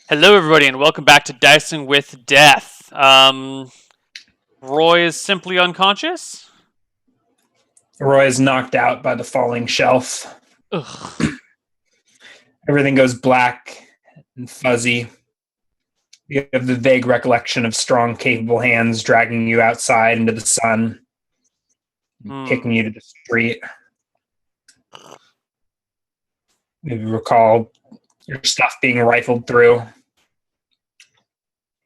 Hello, everybody, and welcome back to Dicing with Death. Roy is simply unconscious. Roy is knocked out by the falling shelf. Ugh. Everything goes black and fuzzy. You have the vague recollection of strong, capable hands dragging you outside into the sun, kicking you to the street. Maybe recall your stuff being rifled through.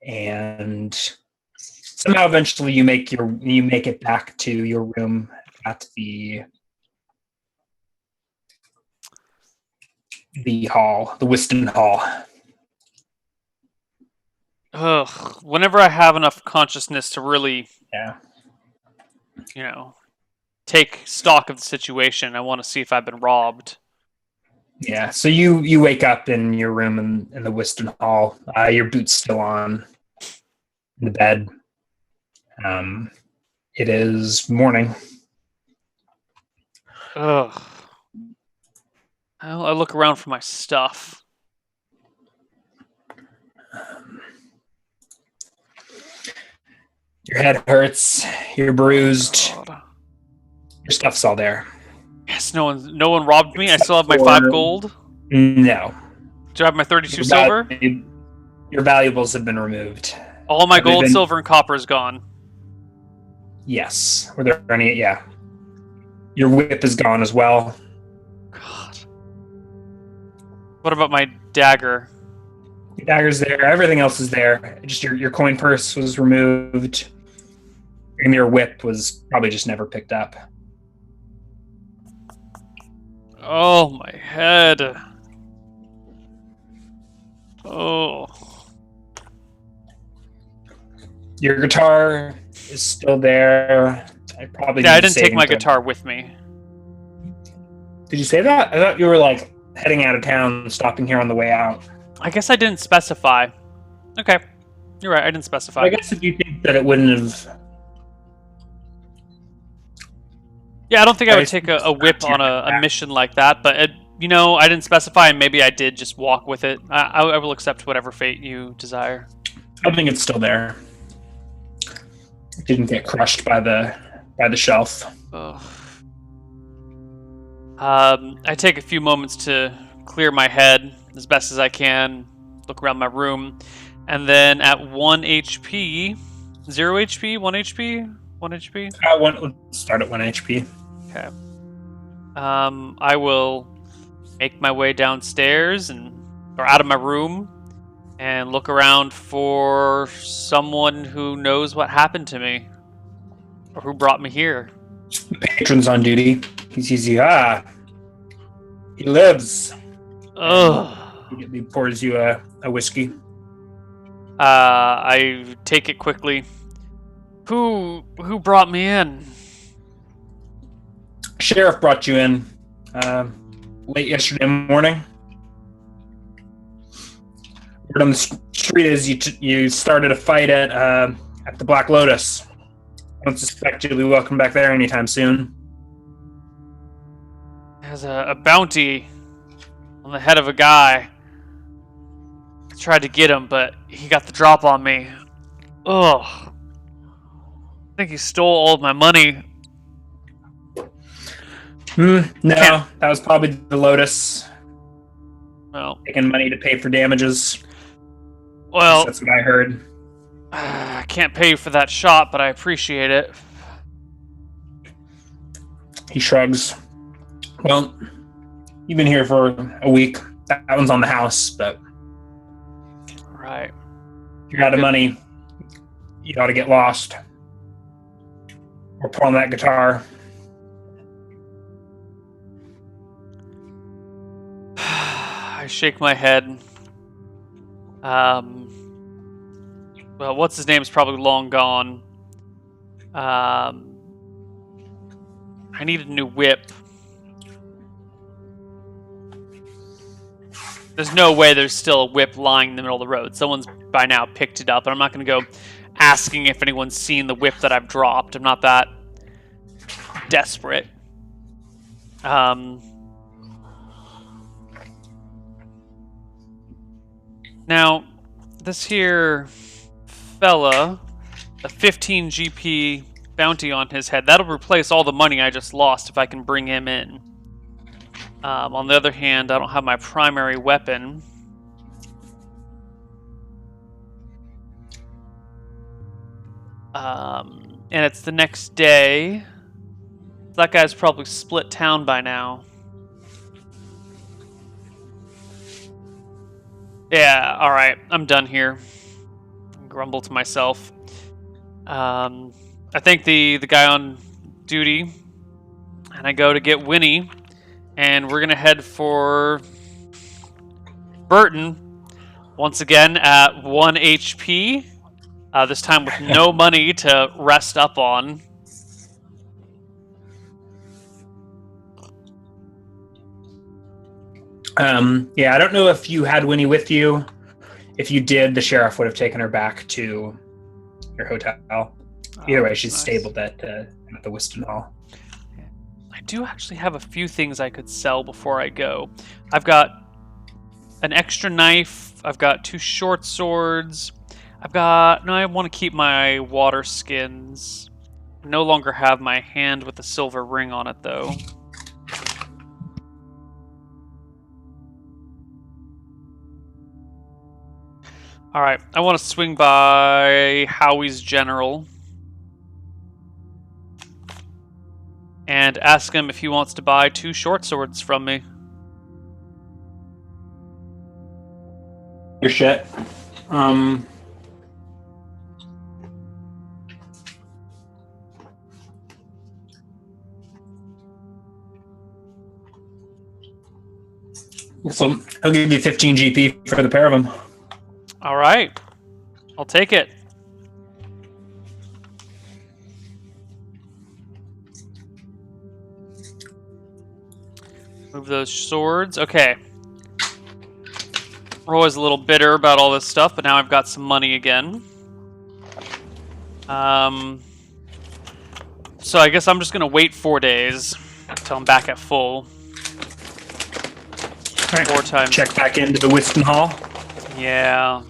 And somehow eventually you make it back to your room at the hall, the Wiston Hall. Ugh. Whenever I have enough consciousness to really, take stock of the situation, I want to see if I've been robbed. Yeah, so you wake up in your room in the Wiston Hall. Your boot's still on in the bed. It is morning. Ugh. Well, I look around for my stuff. Your head hurts. You're bruised. God. Your stuff's all there. Yes, no one robbed me. I still have my 5 gold. No. Do I have my 32 silver? Your valuables have been removed. All my gold, silver, and copper is gone. Yes. Were there any? Yeah. Your whip is gone as well. God. What about my dagger? Your dagger's there. Everything else is there. Just your coin purse was removed. And your whip was probably just never picked up. Oh, my head. Oh. Your guitar is still there. I didn't take my guitar with me. Did you say that? I thought you were heading out of town, stopping here on the way out. I guess I didn't specify. Okay. You're right, I didn't specify. I guess if you think that it wouldn't have... Yeah, I don't think I would take a whip on a mission like that, but, I didn't specify, and maybe I did just walk with it. I will accept whatever fate you desire. I think it's still there. It didn't get crushed by the shelf. Ugh. I take a few moments to clear my head as best as I can, look around my room, and then at 1 HP, 0 HP, 1 HP, 1 HP? Let's start at 1 HP. Okay. I will make my way downstairs or out of my room and look around for someone who knows what happened to me or who brought me here. The patron's on duty. He sees you. He lives. Ugh. He pours you a whiskey. I take it quickly. Who brought me in? Sheriff brought you in late yesterday morning. Word on the street is you started a fight at the Black Lotus. I don't suspect you'll be welcome back there anytime soon. There's a bounty on the head of a guy. I tried to get him, but he got the drop on me. Ugh. I think he stole all of my money. No, that was probably the Lotus. Well, taking money to pay for damages. Well, that's what I heard. I can't pay you for that shot, but I appreciate it. He shrugs. Well, you've been here for a week. That one's on the house, but... Right. If you're out of money, you ought to get lost. Or pull on that guitar. I shake my head. Well, what's his name is probably long gone. I need a new whip. There's no way there's still a whip lying in the middle of the road. Someone's by now picked it up, and I'm not going to go asking if anyone's seen the whip that I've dropped. I'm not that desperate. Now, this here fella, a 15 GP bounty on his head, that'll replace all the money I just lost if I can bring him in. On the other hand, I don't have my primary weapon. And it's the next day. That guy's probably split town by now. Yeah, alright, I'm done here. I grumble to myself. I thank the guy on duty, and I go to get Winnie, and we're gonna head for Burton, once again at 1 HP, this time with no money to rest up on. Yeah, I don't know if you had Winnie with you. If you did, the sheriff would have taken her back to your hotel. Either way, she's nice. stabled at the Wiston Hall. I do actually have a few things I could sell before I go. I've got an extra knife. I've got 2 short swords. I want to keep my water skins. I no longer have my hand with the silver ring on it, though. Alright, I want to swing by Howie's general and ask him if he wants to buy 2 short swords from me. Your shit. So I'll give you 15 GP for the pair of them. All right, I'll take it. Move those swords. Okay. Roy's a little bitter about all this stuff, but now I've got some money again. So I guess I'm just gonna wait 4 days until I'm back at full. All right. 4 times. Check back into the Wiston Hall. Yeah.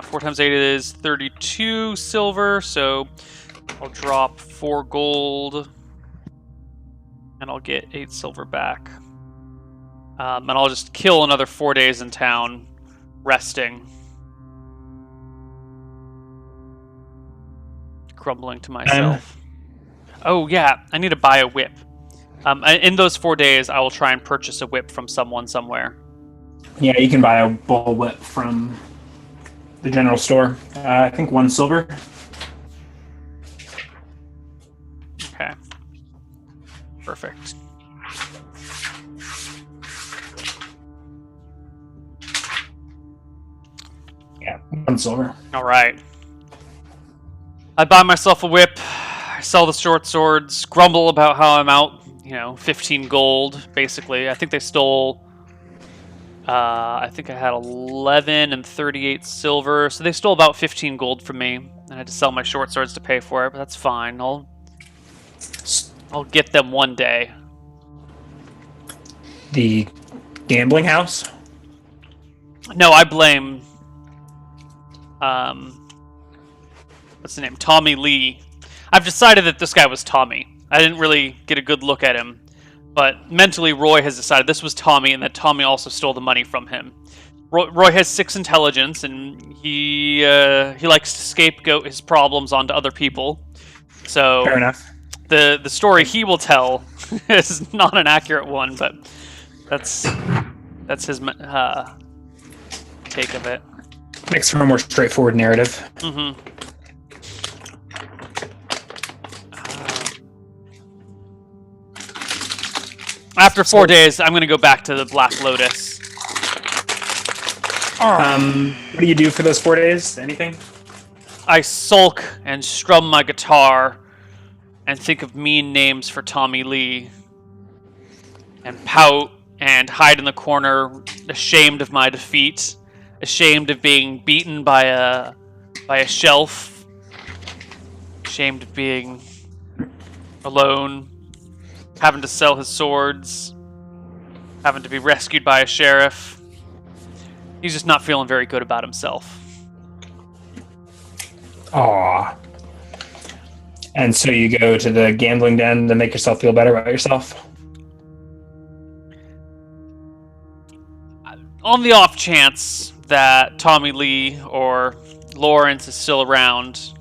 4 times 8 is 32 silver, so I'll drop 4 gold, and I'll get 8 silver back. And I'll just kill another 4 days in town, resting. Grumbling to myself. Oh yeah, I need to buy a whip. In those 4 days, I will try and purchase a whip from someone somewhere. Yeah, you can buy a bull whip from the general store. I think 1 silver. Okay. Perfect. Yeah, 1 silver. All right. I buy myself a whip. I sell the short swords. Grumble about how I'm out, 15 gold, basically. I think they stole... I think I had 11 and 38 silver, so they stole about 15 gold from me. I had to sell my short swords to pay for it, but that's fine. I'll get them one day. The gambling house? No, I blame... what's the name? Tommy Lee. I've decided that this guy was Tommy. I didn't really get a good look at him. But mentally, Roy has decided this was Tommy, and that Tommy also stole the money from him. Roy has 6 intelligence, and he likes to scapegoat his problems onto other people. So fair enough. The story he will tell is not an accurate one, but that's his take of it. Makes for a more straightforward narrative. Mm-hmm. After 4 days, I'm going to go back to the Black Lotus. What do you do for those 4 days? Anything? I sulk and strum my guitar and think of mean names for Tommy Lee. And pout and hide in the corner, ashamed of my defeat. Ashamed of being beaten by a shelf. Ashamed of being alone. Having to sell his swords, having to be rescued by a sheriff. He's just not feeling very good about himself. Aw. And so you go to the gambling den to make yourself feel better about yourself? On the off chance that Tommy Lee or Lawrence is still around,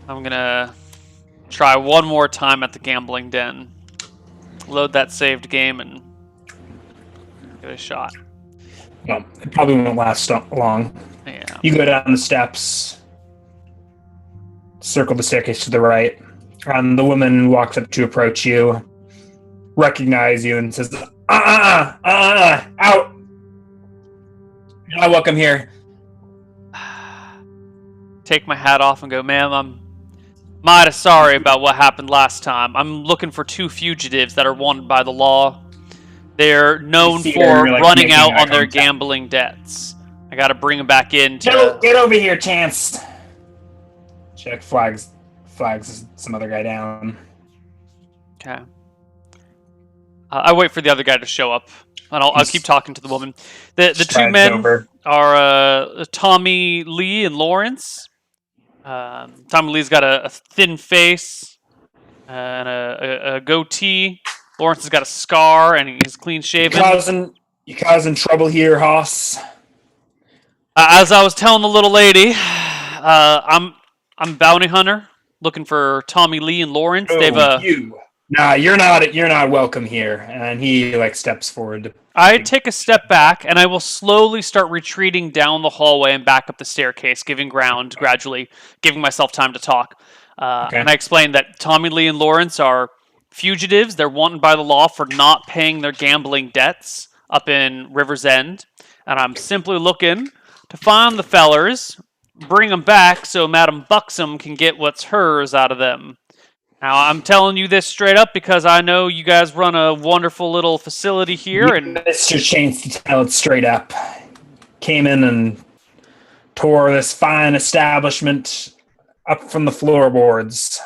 I'm gonna try one more time at the gambling den. Load that saved game and give it a shot. Well, it probably won't last long. Yeah. You go down the steps, circle the staircase to the right. The woman walks up to approach you, recognize you, and says, out! You're not welcome here. Take my hat off and go, ma'am, I'm mighty sorry about what happened last time. I'm looking for 2 fugitives that are wanted by the law. They're known for running out on their gambling debts. I gotta bring them back in to... Get over here, Chance! Check flags some other guy down. Okay. I wait for the other guy to show up, and I'll keep talking to the woman. The 2 men are Tommy Lee and Lawrence. Tommy Lee's got a thin face and a goatee. Lawrence has got a scar and he's clean shaven. You causing trouble here, Hoss? As I was telling the little lady, I'm bounty hunter looking for Tommy Lee and Lawrence. You. Nah, you're not welcome here. And he steps forward. I take a step back and I will slowly start retreating down the hallway and back up the staircase, giving ground gradually, giving myself time to talk. Okay. And I explain that Tommy Lee and Lawrence are fugitives. They're wanted by the law for not paying their gambling debts up in River's End. And I'm simply looking to find the fellers, bring them back so Madam Buxom can get what's hers out of them. Now, I'm telling you this straight up because I know you guys run a wonderful little facility here. And Mr. Chance, to tell it straight up, came in and tore this fine establishment up from the floorboards.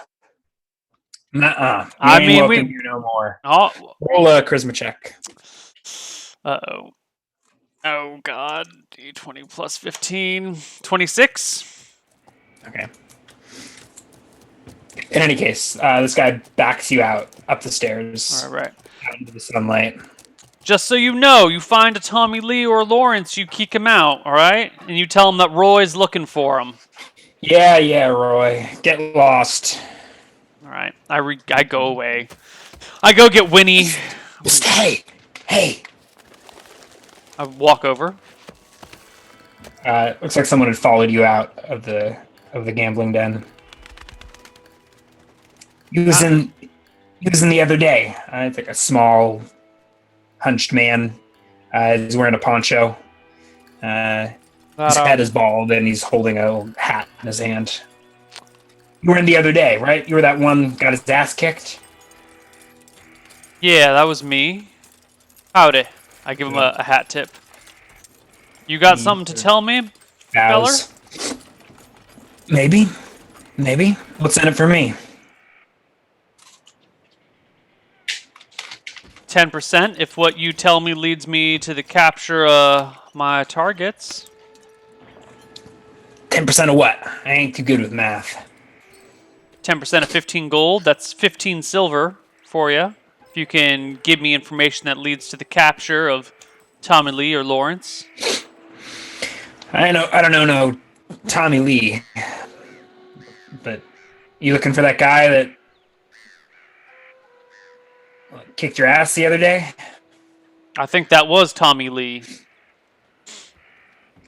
Nuh-uh. I mean, we here no more. Roll a charisma check. Uh-oh. Oh, God. D20 plus 15. 26. Okay. In any case, this guy backs you out up the stairs. All right. Out into the sunlight. Just so you know, you find a Tommy Lee or Lawrence, you kick him out, all right? And you tell him that Roy's looking for him. Yeah, Roy. Get lost. All right. I go away. I go get Winnie. Hey. I walk over. Looks like someone had followed you out of the gambling den. He was in the other day. I think a small, hunched man. He's wearing a poncho. His head is bald, and he's holding a hat in his hand. You were in the other day, right? You were that one got his ass kicked? Yeah, that was me. Howdy. I give him a hat tip. You got something to tell me, feller? Maybe. What's in it for me? 10% if what you tell me leads me to the capture of my targets. 10% of what? I ain't too good with math. 10% of 15 gold. That's 15 silver for you. If you can give me information that leads to the capture of Tommy Lee or Lawrence. I don't know no Tommy Lee. But you looking for that guy that kicked your ass the other day? I think that was Tommy Lee.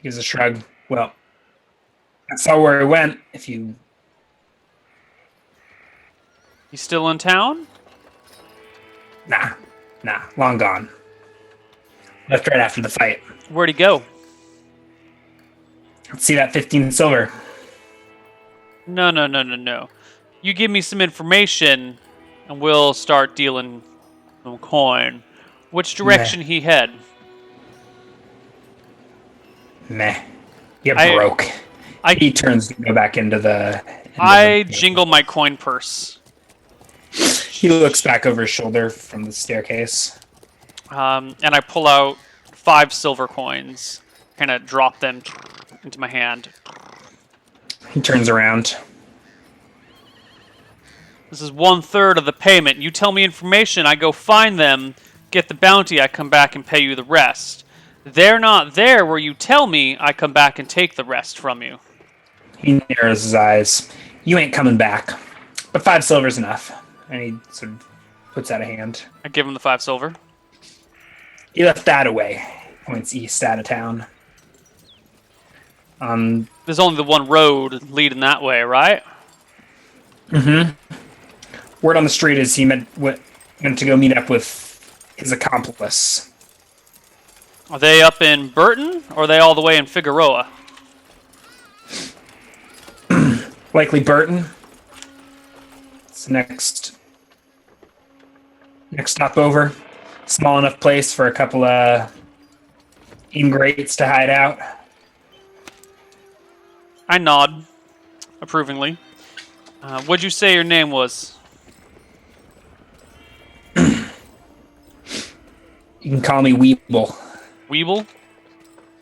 Gives a shrug. Well, I saw where he went. If you... He's still in town? Nah, long gone. Left right after the fight. Where'd he go? Let's see that 15 silver. No. You give me some information, and we'll start dealing some coin. Which direction he head? Meh. You're broke. He turns to go back into the... I jingle my coin purse. He looks back over his shoulder from the staircase. And I pull out 5 silver coins. kind of drop them into my hand. He turns around. This is 1/3 of the payment. You tell me information, I go find them, get the bounty, I come back and pay you the rest. They're not there where you tell me, I come back and take the rest from you. He narrows his eyes. You ain't coming back. But 5 silver's enough. And he sort of puts out a hand. I give him the 5 silver. He left that away. Points east out of town. There's only the one road leading that way, right? Mm-hmm. Word on the street is he meant to go meet up with his accomplice. Are they up in Burton, or are they all the way in Figueroa? Likely Burton. It's the next stop over. Small enough place for a couple of ingrates to hide out. I nod approvingly. What'd you say your name was? You can call me Weeble. Weeble?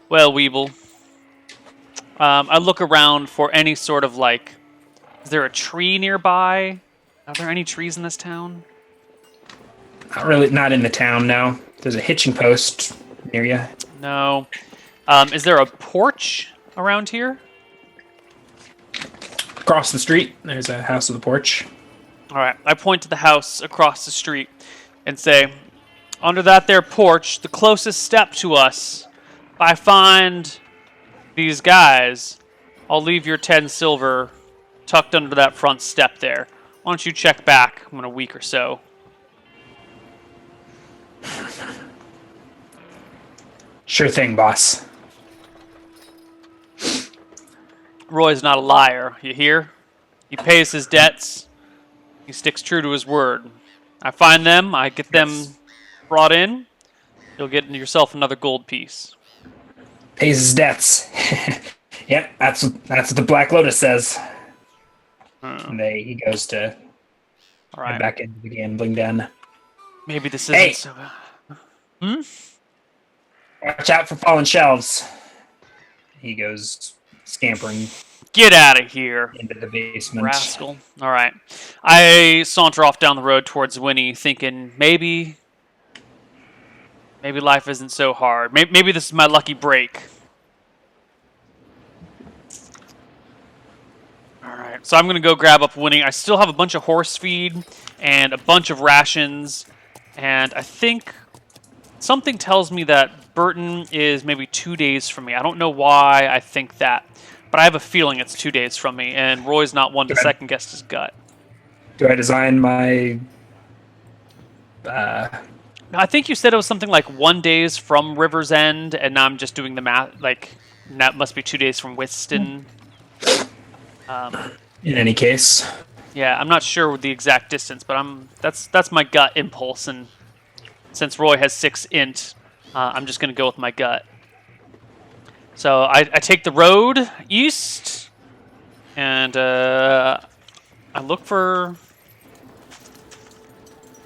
Well, Weeble. I look around for any sort of, like... Is there a tree nearby? Are there any trees in this town? Not in the town, no. There's a hitching post near you. No. Is there a porch around here? Across the street, there's a house with a porch. Alright, I point to the house across the street and say, under that there porch, the closest step to us, if I find these guys, I'll leave your 10 silver tucked under that front step there. Why don't you check back in a week or so? Sure thing, boss. Roy's not a liar, you hear? He pays his debts. He sticks true to his word. I find them, I get them brought in. You'll get yourself another gold piece. Pays his debts. Yep, that's what the Black Lotus says. And he goes to head back into the gambling den. Maybe this isn't so bad. Watch out for fallen shelves. He goes scampering. Get out of here, into the basement. rascal. All right. I saunter off down the road towards Winnie, thinking maybe life isn't so hard. Maybe this is my lucky break. All right. So I'm going to go grab up Winnie. I still have a bunch of horse feed and a bunch of rations. And I think something tells me that Burton is maybe 2 days from me. I don't know why I think that. But I have a feeling it's 2 days from me, and Roy's not one to second guess his gut. Do I design my... I think you said it was something like 1 day from River's End, and now I'm just doing the math. Like, that must be 2 days from Wiston. In any case. Yeah, I'm not sure the exact distance, but that's my gut impulse, and since Roy has 6 int, I'm just going to go with my gut. So I take the road east, and I look for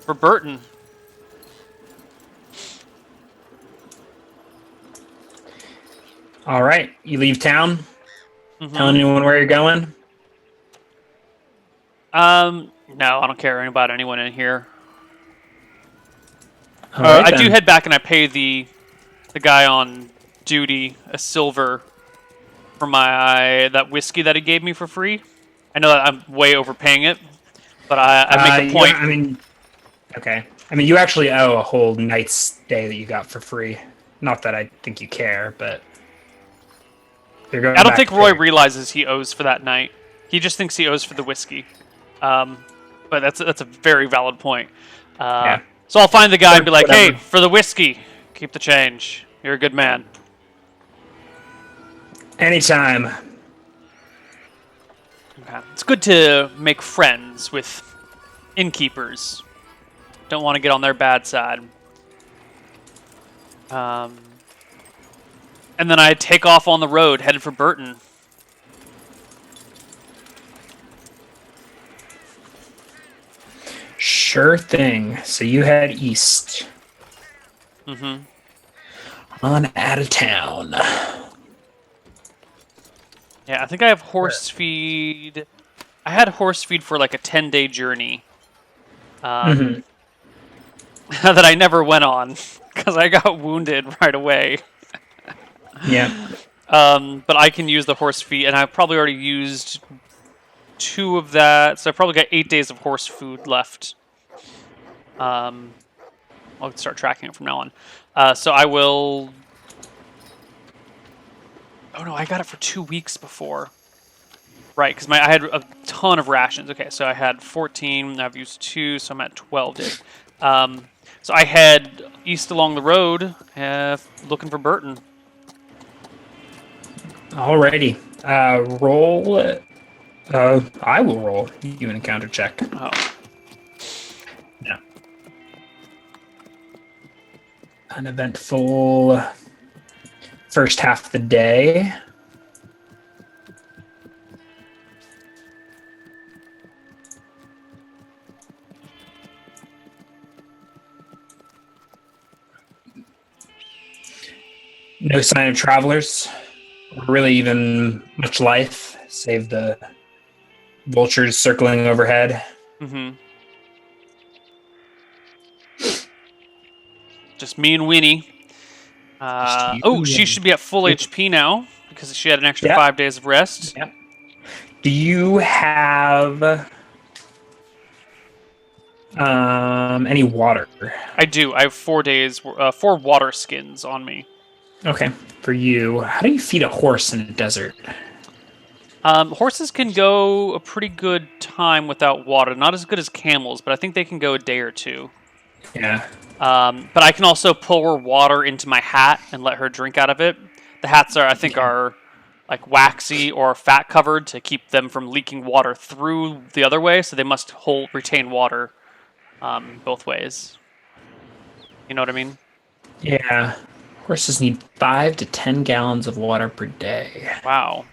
Burton. All right, you leave town. Mm-hmm. Tell anyone where you're going? No, I don't care about anyone in here. Right, I do head back and I pay the guy on duty a silver for that whiskey that he gave me for free. I know that I'm way overpaying it, but I make a point. Okay. I mean, you actually owe a whole night's stay that you got for free. Not that I think you care, but I don't think Roy realizes he owes for that night. He just thinks he owes for the whiskey. But that's a very valid point. Yeah. So I'll find the guy and be like, "Hey, for the whiskey, keep the change. You're a good man." Anytime. Okay. It's good to make friends with innkeepers. Don't want to get on their bad side. And then I take off on the road, headed for Burton. Sure thing. So you head east. Mm-hmm. On out of town. Yeah, I think I have horse feed. I had horse feed for like a 10-day journey. Mm-hmm. That I never went on because I got wounded right away. Yeah. But I can use the horse feed, and I've probably already used 2 of that, so I probably got 8 days of horse food left. I'll start tracking it from now on. So I will. Oh no, I got it for 2 weeks before. Right, because I had a ton of rations. Okay, so I had 14. I've used 2, so I'm at 12 days. So I head east along the road, looking for Burton. Alrighty. Roll. I will roll you an encounter check. Oh, Yeah. Uneventful first half of the day. No sign of travelers, or really even much life, save the vultures circling overhead. mm-hmm. Just me and Winnie. She should be at full HP now because she had an extra 5 days of rest. Yep. Do you have any water? I do. I have 4 days, 4 water skins on me. Okay. For you, how do you feed a horse in a desert? Horses can go a pretty good time without water. Not as good as camels, but I think they can go a day or 2. Yeah. But I can also pour her water into my hat and let her drink out of it. The hats are like waxy or fat covered to keep them from leaking water through the other way, so they must retain water both ways. You know what I mean? Yeah. Horses need 5 to 10 gallons of water per day. Wow.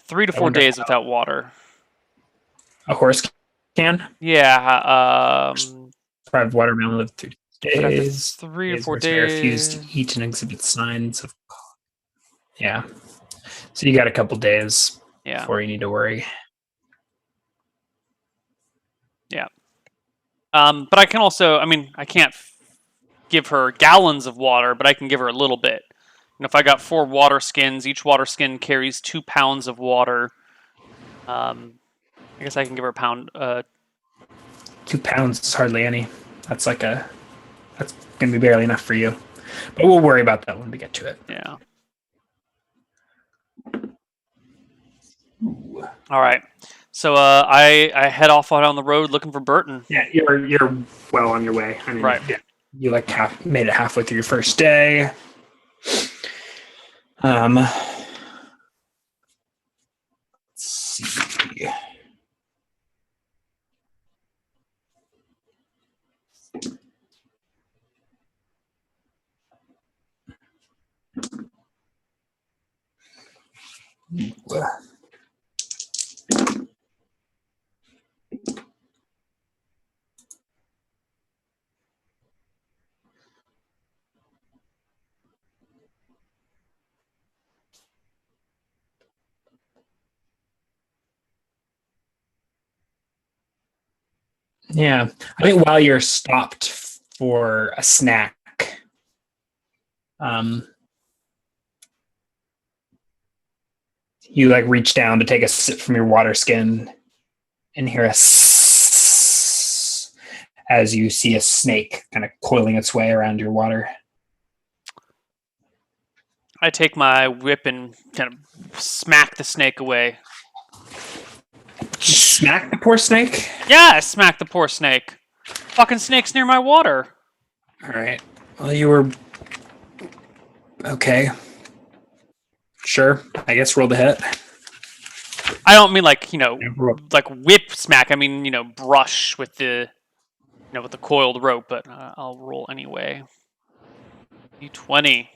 Three to 4 days without water. A horse can? Yeah. Deprived water may live 3 days. 3 to 4 days. Refuse to eat and exhibit signs of. Yeah. So you got a couple days before you need to worry. Yeah. But I can also, I can't give her gallons of water, but I can give her a little bit. And if I got 4 water skins, each water skin carries 2 pounds of water. I guess I can give her a pound. 2 pounds is hardly any. That's going to be barely enough for you. But we'll worry about that when we get to it. Yeah. Ooh. All right. So I head off on the road looking for Burton. Yeah, you're well on your way. Right. Yeah, you made it halfway through your first day. Let's see. Yeah, I think while you're stopped for a snack, you reach down to take a sip from your water skin and hear a as you see a snake kind of coiling its way around your water. I take my whip and kind of smack the snake away. Smack the poor snake? Yeah, I smack the poor snake. Fucking snake's near my water. All right. Well, you were okay. Sure. I guess roll the hit. I don't mean like whip smack. I mean, brush with the with the coiled rope, but I'll roll anyway. D20.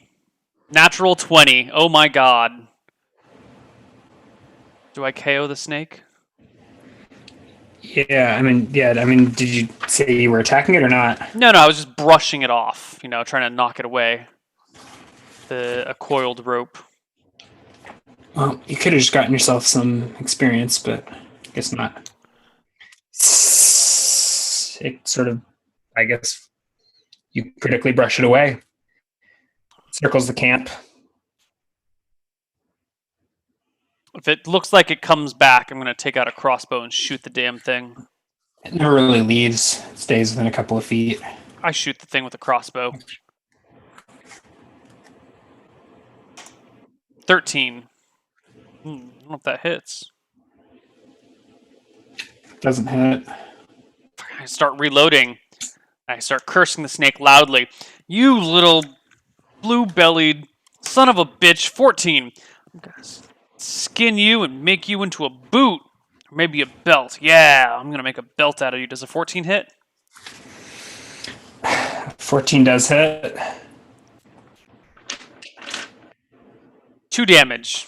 Natural 20. Oh my god. Do I KO the snake? Did you say you were attacking it or not? No, I was just brushing it off, trying to knock it away. A coiled rope. Well, you could have just gotten yourself some experience, but I guess not. It sort of, I guess, you critically brush it away. Circles the camp. If it looks like it comes back, I'm going to take out a crossbow and shoot the damn thing. It never really leaves. It stays within a couple of feet. I shoot the thing with a crossbow. 13. I don't know if that hits. Doesn't hit. I start reloading. I start cursing the snake loudly. You little blue-bellied son of a bitch. 14. I'm going to skin you and make you into a boot. Or maybe a belt. Yeah, I'm going to make a belt out of you. Does a 14 hit? 14 does hit. 2 damage.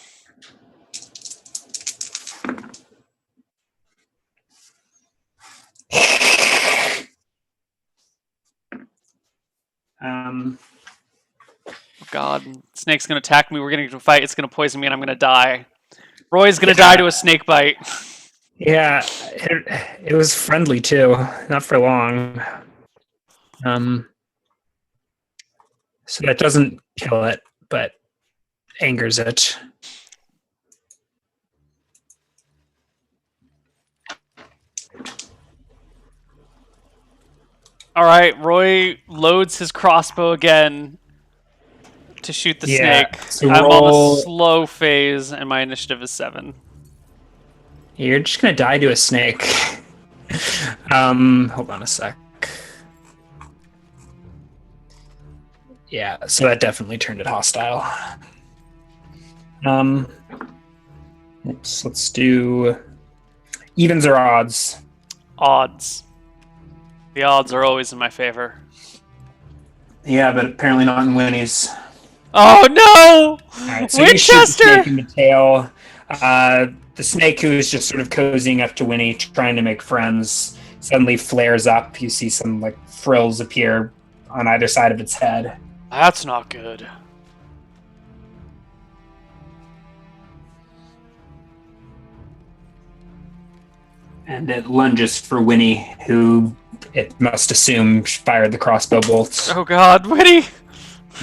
God, snake's gonna attack me. We're gonna get into a fight. It's gonna poison me, and I'm gonna die. Roy's gonna die to a snake bite. Yeah, it was friendly too. Not for long. So that doesn't kill it, but angers it. All right, Roy loads his crossbow again to shoot the snake. So I'm on the slow phase, and my initiative is 7. You're just gonna die to a snake. Hold on a sec. Yeah, so that definitely turned it hostile. Let's do evens or odds. Odds. The odds are always in my favor. Yeah, but apparently not in Winnie's. Oh no! Right, so Winchester! You shoot the snake in the tail. The snake, who is just sort of cozying up to Winnie, trying to make friends, suddenly flares up. You see some frills appear on either side of its head. That's not good. And it lunges for Winnie, who it must assume fired the crossbow bolts. Oh God, Winnie!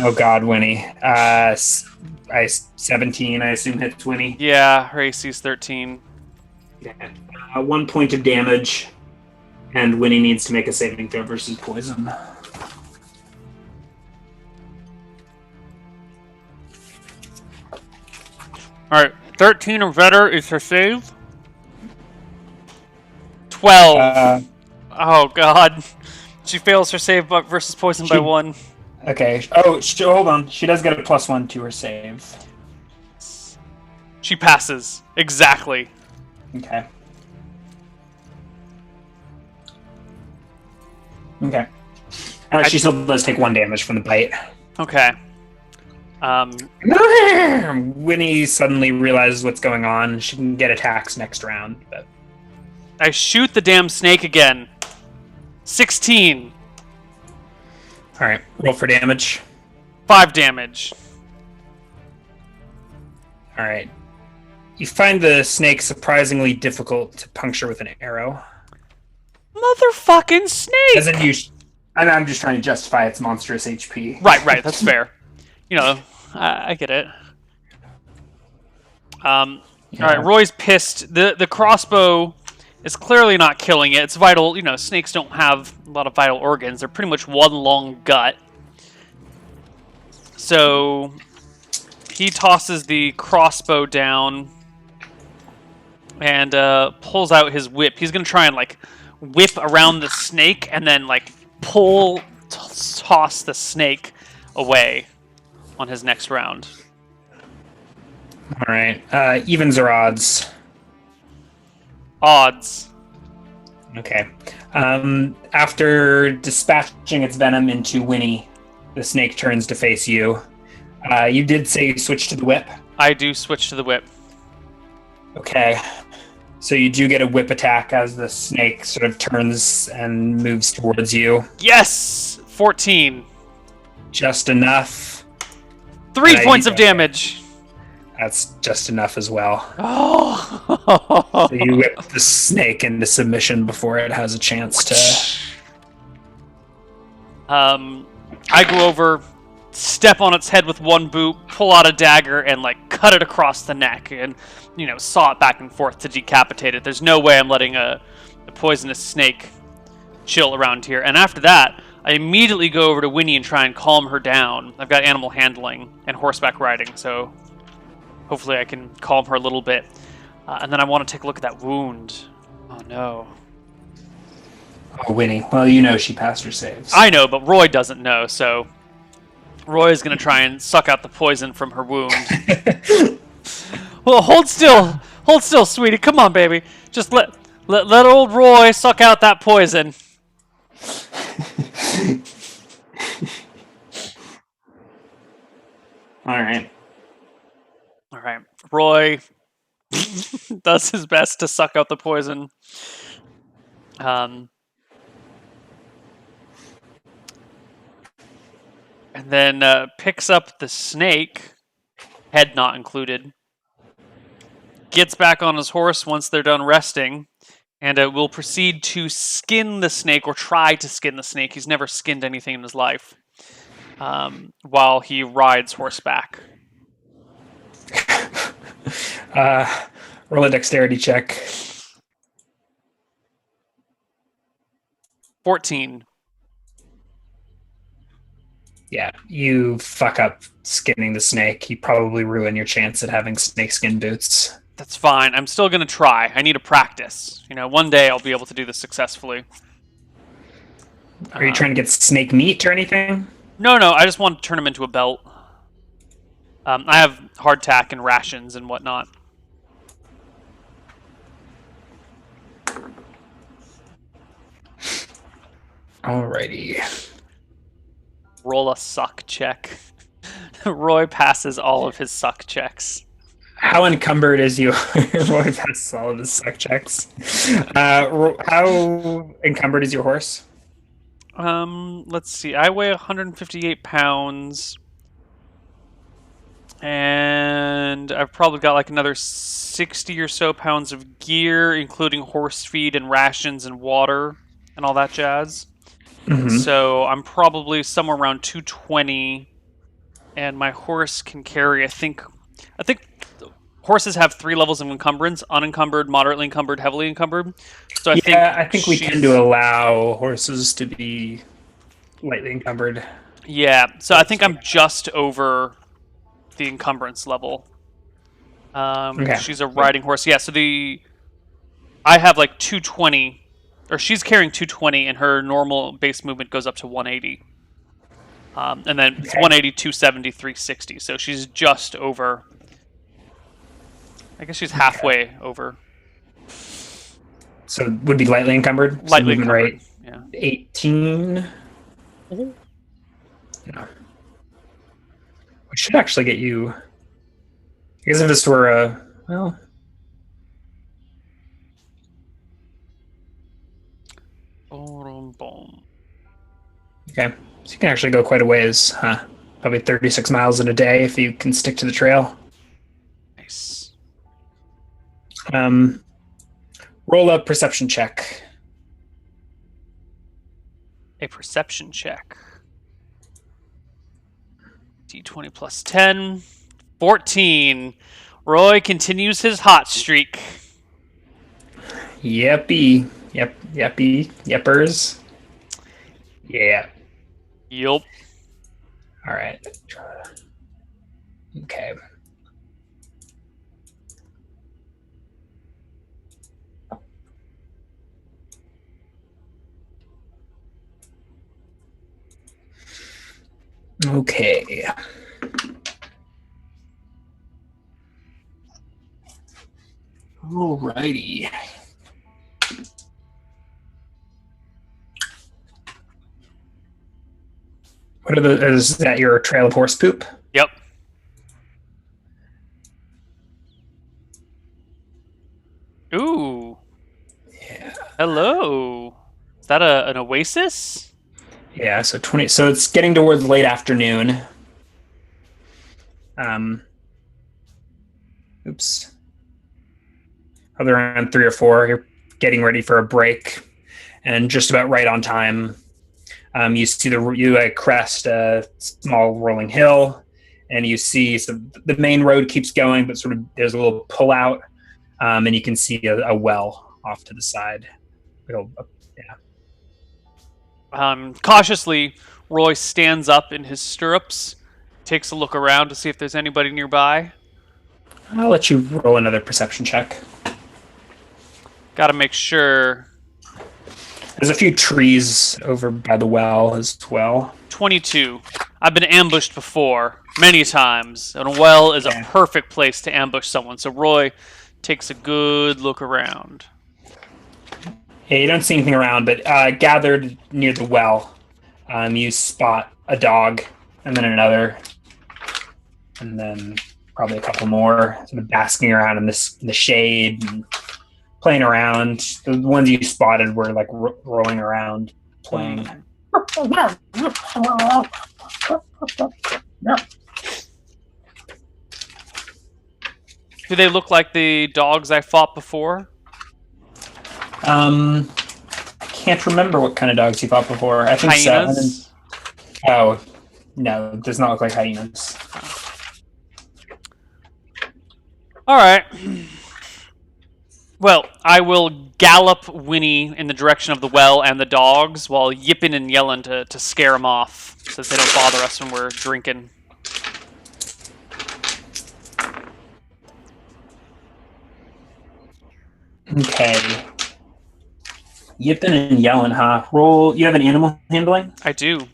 Oh God, Winnie. 17, I assume, hits Winnie. Yeah, her AC's 13. Yeah. 1 point of damage, and Winnie needs to make a saving throw versus poison. Alright, 13 or better is her save. 12. Oh God. She fails her save versus poison by 1. Okay. Oh, hold on. She does get a +1 to her save. She passes. Exactly. Okay. Okay. She still does take 1 damage from the bite. Okay. Winnie suddenly realizes what's going on. She can get attacks next round, but I shoot the damn snake again. 16. Alright, roll for damage. 5 damage. Alright. You find the snake surprisingly difficult to puncture with an arrow. Motherfucking snake! As in I'm just trying to justify its monstrous HP. Right, that's fair. I get it. Alright, Roy's pissed. The crossbow is clearly not killing it. It's vital. Snakes don't have a lot of vital organs. They're pretty much one long gut. So he tosses the crossbow down and pulls out his whip. He's going to try and whip around the snake and then toss the snake away on his next round. All right. Evens or odds? Odds. Okay. After dispatching its venom into Winnie, the snake turns to face you. You did say you switched to the whip? I do switch to the whip. Okay. So you do get a whip attack as the snake sort of turns and moves towards you. Yes! 14. Just enough. 3 points of damage. That's just enough as well. Oh! So you whip the snake into submission before it has a chance to... I go over, step on its head with one boot, pull out a dagger, and like cut it across the neck, and saw it back and forth to decapitate it. There's no way I'm letting a poisonous snake chill around here. And after that, I immediately go over to Winnie and try and calm her down. I've got animal handling and horseback riding, so hopefully I can calm her a little bit. And then I want to take a look at that wound. Oh no. Oh, Winnie. Well, she passed her saves. I know, but Roy doesn't know, so Roy is going to try and suck out the poison from her wound. Well, hold still, sweetie. Come on, baby. Just let old Roy suck out that poison. All right. Roy does his best to suck out the poison. And then picks up the snake, head not included, gets back on his horse once they're done resting, and will proceed to skin the snake, or try to skin the snake. He's never skinned anything in his life, while he rides horseback. Roll a dexterity check. 14. Yeah, you fuck up skinning the snake. You probably ruin your chance at having snakeskin boots. That's fine. I'm still going to try. I need to practice. One day I'll be able to do this successfully. Are you trying to get snake meat or anything? No. I just want to turn him into a belt. I have hardtack and rations and whatnot. Alrighty. Roll a suck check. Roy passes all of his suck checks. How encumbered is you? Roy passes all of his suck checks. How encumbered is your horse? Let's see. I weigh 158 pounds. And I've probably got like another 60 or so pounds of gear, including horse feed and rations and water and all that jazz. Mm-hmm. So I'm probably somewhere around 220, and my horse can carry, I think horses have 3 levels of encumbrance: unencumbered, moderately encumbered, heavily encumbered. So I think we tend to allow horses to be lightly encumbered. Yeah, so I think I'm just over the encumbrance level. Okay. She's a riding horse. Yeah, so I have like 220, or she's carrying 220, and her normal base movement goes up to 180. And then it's 180, 270, 360. So she's just over. I guess she's halfway over. So would be lightly encumbered? Lightly so encumbered, rate, yeah. 18? Mm-hmm. Yeah. Which should actually get you... I guess if this were a... Well... Okay. So you can actually go quite a ways, huh? Probably 36 miles in a day if you can stick to the trail. Nice. Roll a perception check. A perception check. D20 plus 10. 14. Roy continues his hot streak. Yeppy. Yeppers. Yeah. Yup. All right. Okay. Okay. Alrighty. Is that your trail of horse poop? Yep. Ooh. Yeah. Hello. Is that an oasis? Yeah, so 20. So it's getting towards late afternoon. Um, oops. Other around 3 or 4. You're getting ready for a break, and just about right on time. You see you crest a small rolling hill, and you see the main road keeps going, but sort of there's a little pull out, and you can see a well off to the side. Yeah. Cautiously, Roy stands up in his stirrups, takes a look around to see if there's anybody nearby. I'll let you roll another perception check. Gotta make sure. There's a few trees over by the well as well. 22. I've been ambushed before, many times, and a well is a Yeah. perfect place to ambush someone. So Roy takes a good look around. Yeah, you don't see anything around, but gathered near the well, you spot a dog, and then another, and then probably a couple more, sort of basking around in the shade and playing around. The ones you spotted were like rolling around, playing. Do they look like the dogs I fought before? I can't remember what kind of dogs you fought before. I think Hyenas? so. Oh, no, it does not look like hyenas. All right. Well, I will gallop Winnie in the direction of the well and the dogs while yipping and yelling to scare them off so that they don't bother us when we're drinking. Okay. Yipping and yelling, huh? Roll. You have an animal handling? I do.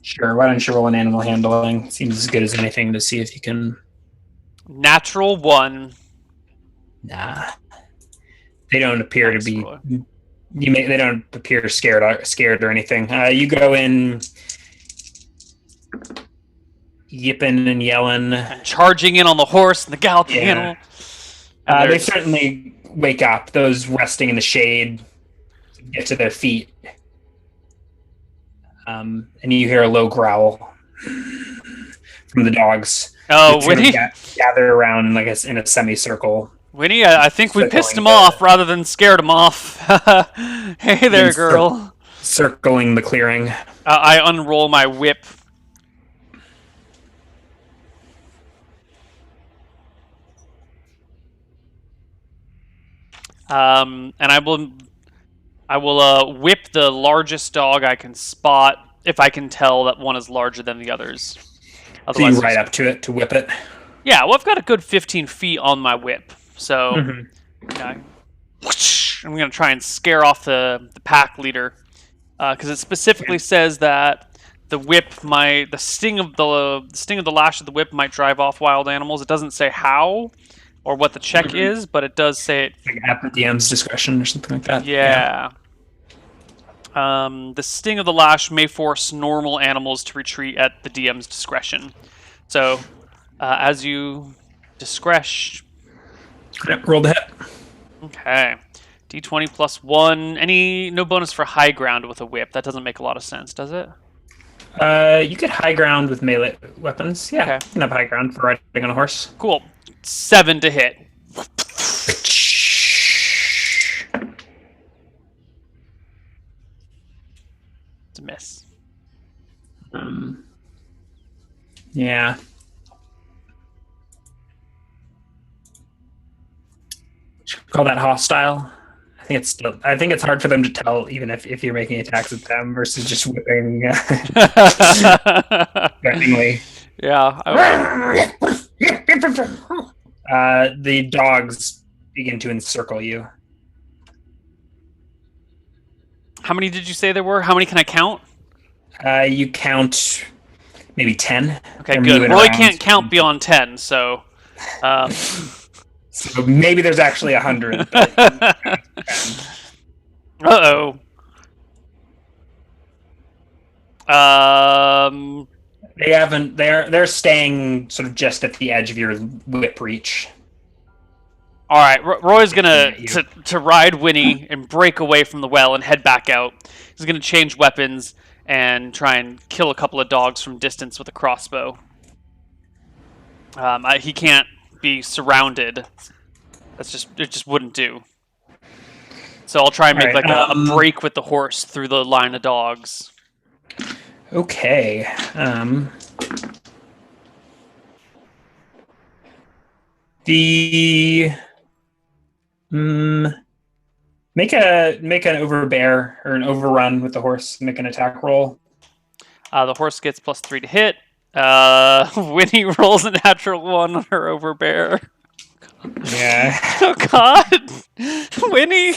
Sure. Why don't you roll an animal handling? Seems as good as anything to see if you can. Natural 1. Nah. They don't appear to Nice, be. Roy. They don't appear scared or anything. You go in, yipping and yelling. And charging in on the horse and the galloping Yeah. animal. And They certainly wake up. Those resting in the shade get to their feet, and you hear a low growl from the dogs. Oh, They sort of Winnie? gather around, like in a semicircle. Winnie, I think we pissed him off rather than scared him off. Hey there, girl. Circling the clearing. I unroll my whip. And I will whip the largest dog I can spot if I can tell that one is larger than the others. So you ride up to it to whip it. Yeah, well, I've got a good 15 feet on my whip, so yeah, I'm gonna try and scare off the pack leader because it specifically says that the sting of the lash of the whip might drive off wild animals. It doesn't say how or what the check is, but it does say it. Like at the DM's discretion or something like that. Yeah. The sting of the lash may force normal animals to retreat at the DM's discretion. So, as you discretion. Yep, roll the hit. Okay. D20 plus 1. No bonus for high ground with a whip. That doesn't make a lot of sense, does it? You get high ground with melee weapons. Yeah, okay. You can have high ground for riding on a horse. Cool. 7 to hit. It's a miss. Yeah. Should we call that hostile? I think it's hard for them to tell, even if you're making attacks at them versus just whipping threateningly. Yeah. The dogs begin to encircle you. How many did you say there were? How many can I count? You count maybe 10. Okay, good. Roy can't count beyond 10, so... So maybe there's actually 100. Uh-oh. They're staying sort of just at the edge of your whip reach. All right, Roy's gonna at you. to ride Winnie and break away from the well and head back out. He's gonna change weapons and try and kill a couple of dogs from distance with a crossbow. He can't be surrounded. It just wouldn't do. So I'll try and All make right, like a break with the horse through the line of dogs. Okay. The make an overbear or an overrun with the horse. Make an attack roll. The horse gets +3 to hit. Winnie rolls a natural 1 on her overbear. Yeah. Oh God, Winnie.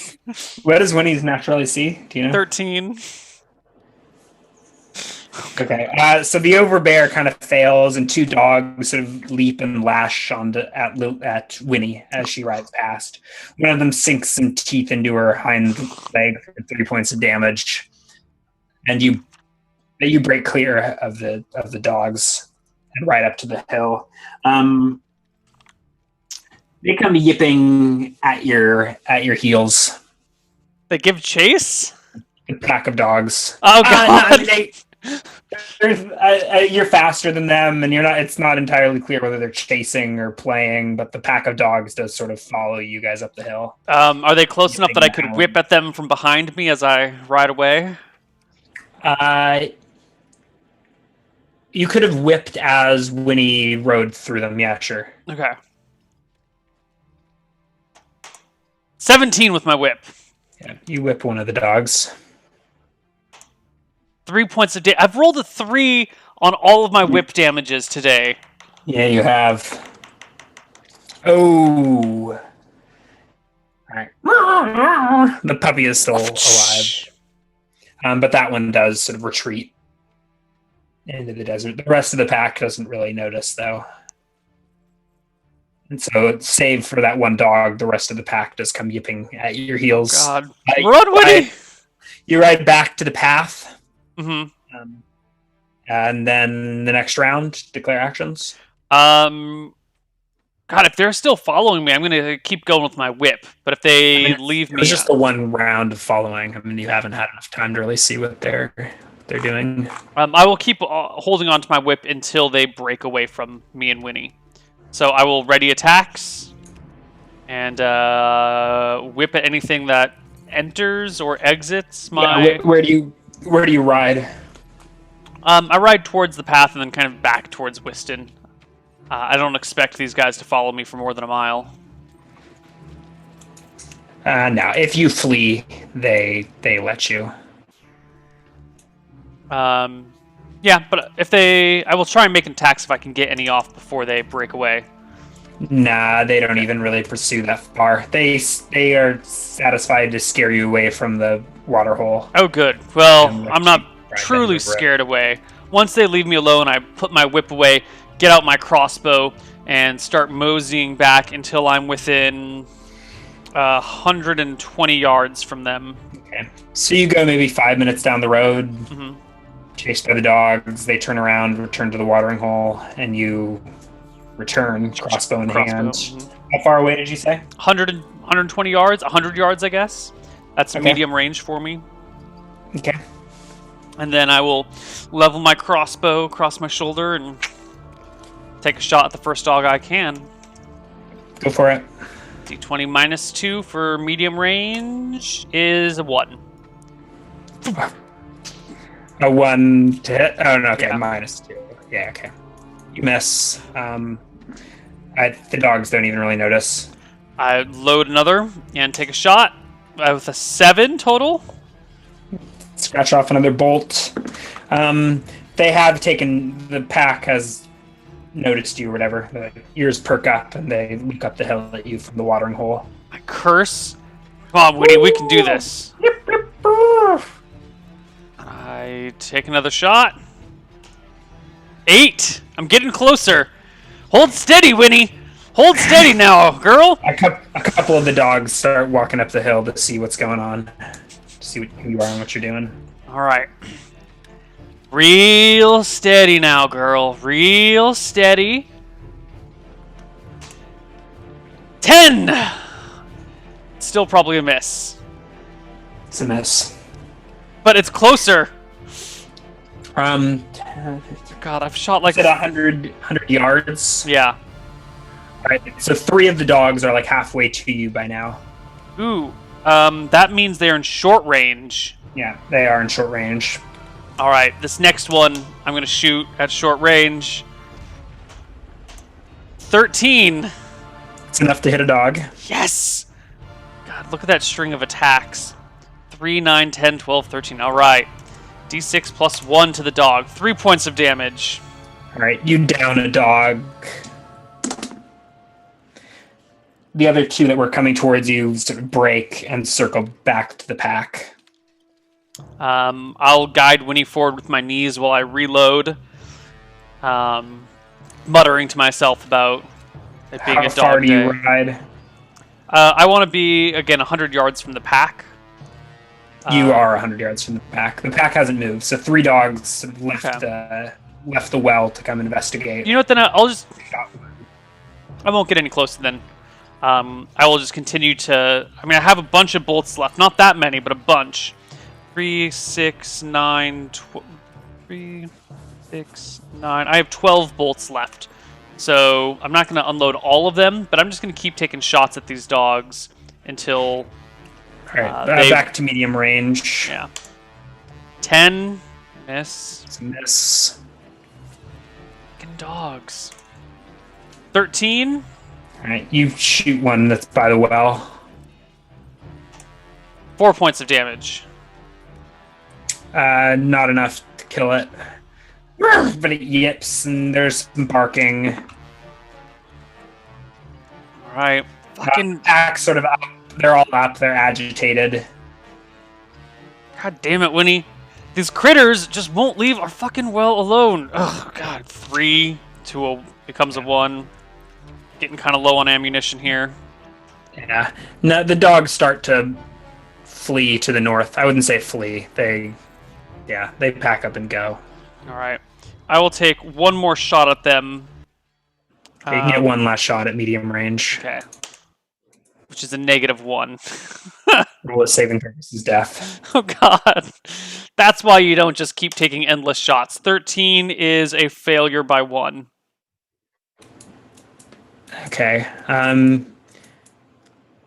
What does Winnie's naturally see? Do you know? 13. Okay. So the overbear kind of fails, and two dogs sort of leap and lash at Winnie as she rides past. One of them sinks some teeth into her hind leg for 3 points of damage, and you break clear of the dogs and ride up to the hill. They come yipping at your heels. They give chase. A pack of dogs. Oh God. You're faster than them, and it's not entirely clear whether they're chasing or playing, but the pack of dogs does sort of follow you guys up the hill. Are they close enough that I could whip at them from behind me as I ride away? You could have whipped as Winnie rode through them. Yeah, sure. Okay. 17 with my whip. Yeah, you whip one of the dogs. 3 points of damage. I've rolled a 3 on all of my whip damages today. Yeah, you have. Oh. All right. The puppy is still alive. But that one does sort of retreat into the desert. The rest of the pack doesn't really notice, though. And so, save for that one dog, the rest of the pack does come yipping at your heels. God. Run, Woody! You ride back to the path. Mm-hmm. And then the next round, declare actions. God, if they're still following me, I'm going to keep going with my whip. But if they leave me... It's just the one round of following. I mean, you haven't had enough time to really see what they're doing. I will keep holding on to my whip until they break away from me and Winnie. So I will ready attacks and whip at anything that enters or exits my... Yeah, where do you ride? I ride towards the path and then kind of back towards Wiston. I don't expect these guys to follow me for more than a mile. No, if you flee, they let you. Yeah, but I will try and make attacks if I can get any off before they break away. Nah, they don't even really pursue that far. They are satisfied to scare you away from the water hole. Oh, good. Well, I'm not truly scared away. Once they leave me alone, I put my whip away, get out my crossbow, and start moseying back until I'm within 120 yards from them. Okay. So you go maybe 5 minutes down the road, chased by the dogs. They turn around, return to the watering hole, and you return, crossbow in hand. How far away did you say? 120 yards, 100 yards, I guess. That's medium range for me. Okay. And then I will level my crossbow across my shoulder and take a shot at the first dog I can. Go for it. D20 -2 for medium range is a 1. A 1 to hit? Oh, no, okay, Yeah. -2. Yeah, okay. You miss. The dogs don't even really notice. I load another and take a shot with a 7 total. Scratch off another bolt. They have taken... The pack has noticed you or whatever. The ears perk up and they look up the hill at you from the watering hole. I curse. Come on, Woody, we can do this. I take another shot. 8. I'm getting closer. Hold steady, Winnie. Hold steady now, girl. A couple of the dogs start walking up the hill to see what's going on. To see who you are and what you're doing. All right. Real steady now, girl. Real steady. 10. still probably a miss. It's a miss. But it's closer. God, I've shot like... Is it 100 yards? Yeah. All right, so 3 of the dogs are like halfway to you by now. Ooh. That means they're in short range. Yeah, they are in short range. All right, this next one I'm going to shoot at short range. 13. It's enough to hit a dog. Yes! God, look at that string of attacks. 3, 9, 10, 12, 13. All right. D6 plus 1 to the dog. 3 points of damage. All right, you down a dog. The other 2 that were coming towards you sort of break and circle back to the pack. I'll guide Winnie forward with my knees while I reload, muttering to myself about it being a dog How far do day. you ride? I want to be, again, 100 yards from the pack. You are 100 yards from the pack. The pack hasn't moved, so 3 dogs left left the well to come investigate. You know what, then I'll just... I won't get any closer then. I will just continue to... I mean, I have a bunch of bolts left. Not that many, but a bunch. 3, 6, 9, 3, 6, 9. I have 12 bolts left. So I'm not going to unload all of them, but I'm just going to keep taking shots at these dogs until... All right, back to medium range. Yeah. 10. Miss. It's a miss. Fucking dogs. 13. All right, you shoot one that's by the well. 4 points of damage. Not enough to kill it. But it yips, and there's some barking. All right. Fucking... Pack's sort of up. They're all up. They're agitated. God damn it, Winnie. These critters just won't leave our fucking well alone. Oh, God. 3 to a... becomes a 1. Getting kind of low on ammunition here. Yeah. No, the dogs start to flee to the north. I wouldn't say flee. They pack up and go. All right. I will take one more shot at them. You can get one last shot at medium range. Okay. Which is a -1. Roll a saving purposes death. Oh, God. That's why you don't just keep taking endless shots. 13 is a failure by 1. Okay.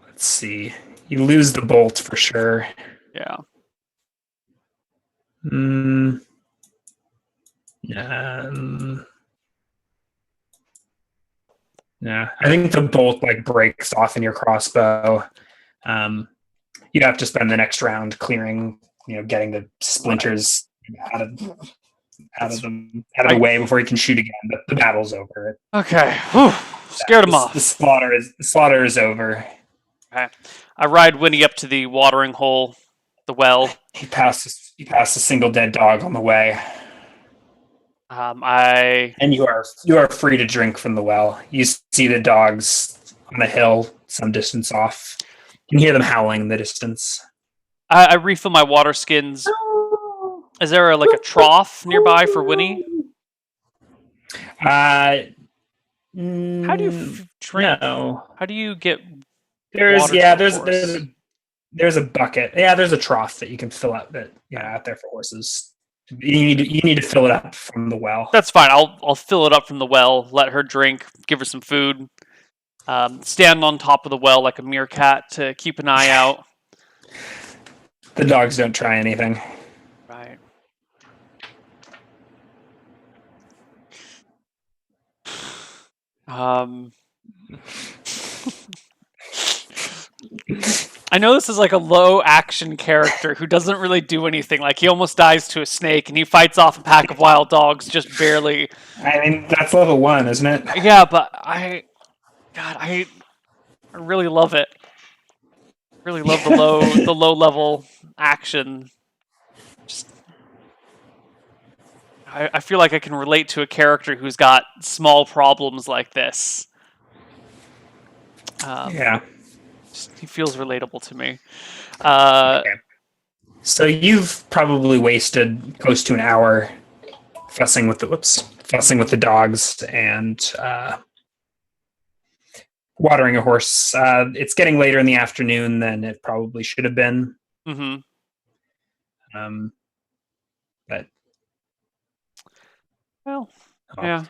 Let's see. You lose the bolt for sure. Yeah. Yeah, I think the bolt breaks off in your crossbow. You'd have to spend the next round clearing, getting the splinters out of the way before you can shoot again. But the battle's over. Okay. Whew. Scared him off. The slaughter is over. Okay. I ride Winnie up to the watering hole, the well. He passed a single dead dog on the way. And you are free to drink from the well. You see the dogs on a hill some distance off. You can hear them howling in the distance. I refill my water skins. Is there a trough nearby for Winnie? How do you drink? No. How do you get? There's a bucket. Yeah, there's a trough that you can fill out out there for horses. You need to fill it up from the well. That's fine. I'll fill it up from the well. Let her drink. Give her some food. Stand on top of the well like a meerkat to keep an eye out. The dogs don't try anything. Right. I know this is a low action character who doesn't really do anything. He almost dies to a snake and he fights off a pack of wild dogs just barely. I mean, that's level 1, isn't it? Yeah, but I really love it. Really love the low level action. Just I feel like I can relate to a character who's got small problems like this. Yeah. He feels relatable to me. Okay. So you've probably wasted close to an hour fussing with the dogs and watering a horse. It's getting later in the afternoon than it probably should have been. Mm-hmm. But Well, well, yeah.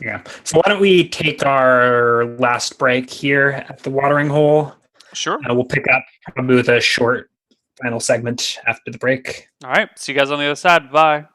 yeah. So why don't we take our last break here at the watering hole? Sure. We'll pick up probably with a short final segment after the break. All right. See you guys on the other side. Bye.